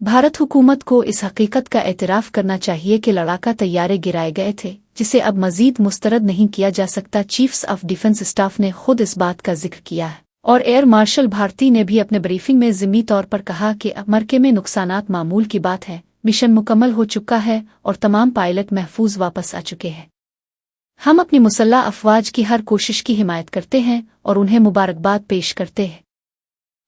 भारत हुकूमत को इस हकीकत का एतराफ़ करना चाहिए कि लड़ाका तैयारे गिराए गए थे, जिसे अब मज़ीद मुस्तरद नहीं किया जा सकता। चीफ्स ऑफ डिफेंस स्टाफ ने खुद इस बात का जिक्र किया है और एयर मार्शल भारती ने भी अपने ब्रीफिंग में ज़िम्मी तौर पर कहा कि अमरीका में नुकसानात मामूल की बात है, मिशन मुकम्मल हो चुका है और तमाम पायलट महफूज वापस आ चुके हैं। हम अपनी मुसल्लह अफवाज की हर कोशिश की हिमायत करते हैं और उन्हें मुबारकबाद पेश करते हैं।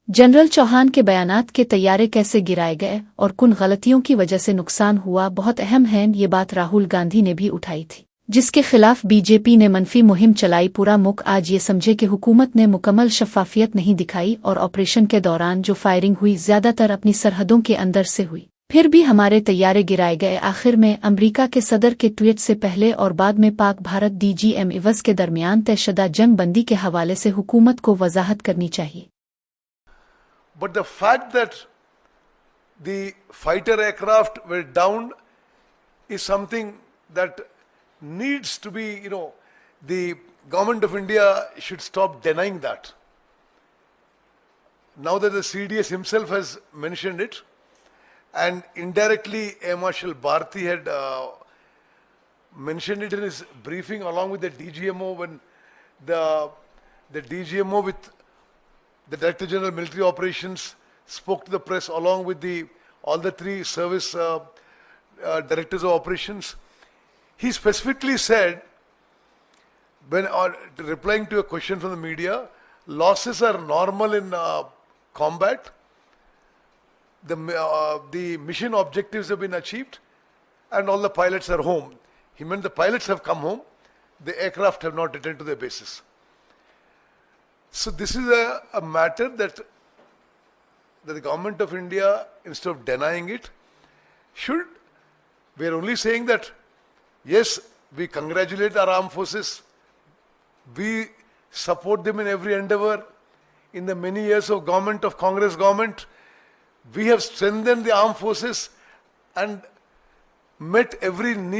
जनरल चौहान के बयानात के तैयारे कैसे गिराए गए और किन गलतियों की वजह से नुकसान हुआ बहुत अहम है। ये बात राहुल गांधी ने भी उठाई थी, जिसके खिलाफ बीजेपी ने मनफी मुहिम चलाई। पूरा मुल्क आज ये समझे कि हुकूमत ने मुकम्मल शफाफियत नहीं दिखाई और ऑपरेशन के दौरान जो फायरिंग हुई ज़्यादातर अपनी सरहदों के अंदर से हुई। फिर भी हमारे तैयारे गिराए गए। आखिर में अमरीका के सदर के ट्वीट से पहले और बाद में पाक भारत DGM इवज़ के दरमियान तयशुदा जंग बंदी के हवाले से हुकूमत को वजाहत करनी चाहिए। But the fact that the fighter aircraft were down is something that needs to be, the government of India should stop denying that. Now that the CDS himself has mentioned it, and indirectly Air Marshal Bharti had mentioned it in his briefing along with the DGMO when the DGMO with the Director General Military Operations spoke to the press along with all the three service directors of operations. He specifically said, when replying to a question from the media, losses are normal in combat. The mission objectives have been achieved and all the pilots are home. He meant the pilots have come home, the aircraft have not returned to their bases. So this is a matter that the government of India, instead of denying it, we are only saying that, yes, we congratulate our armed forces, we support them in every endeavor. In the many years of Congress government, we have strengthened the armed forces and met every need